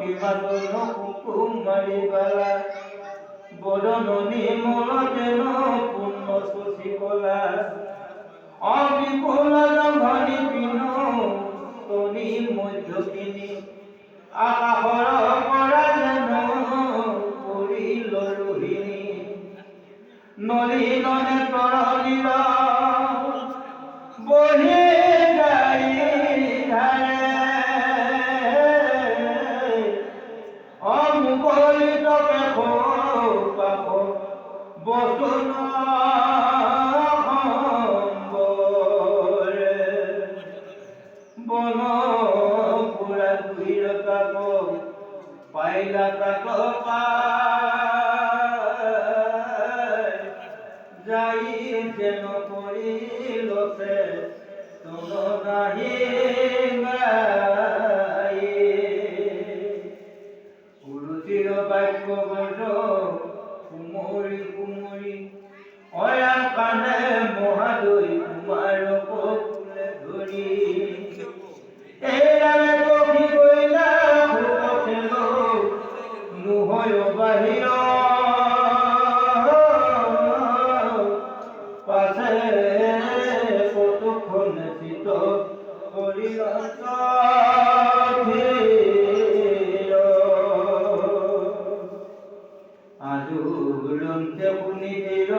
অভিবাদন কুকুমারী বালা বদননী মন যেন পূর্ণ শশীকলা অবিপুল ঘনি পিন তনি মধ্যকিনী আকাশৰ পৰা যেন পৰিল ৰোহিণী নলিননে তৰলীৰ বহি গাই ধাৰে অমুকলিত কেশ পাশ বচন বন পুৰা দুইৰ কাক পাইলা তাক পাই যাই যেন কৰিলছে তন নাহি গাই গুৰুচিৰ বাক্য বৰ্ণ কুমৰী কুমৰী অয়া কাণে মহাদৈ কুমাৰ ককুলে ধৰি এৰালে কবি কৈলা ভূপথেল নোহয় বাহিৰ পাছে কতক্ষণ চিত কৰিল আজু লন্তে শুনি দিল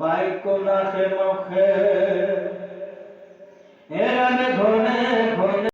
বাক্য নাচে নখে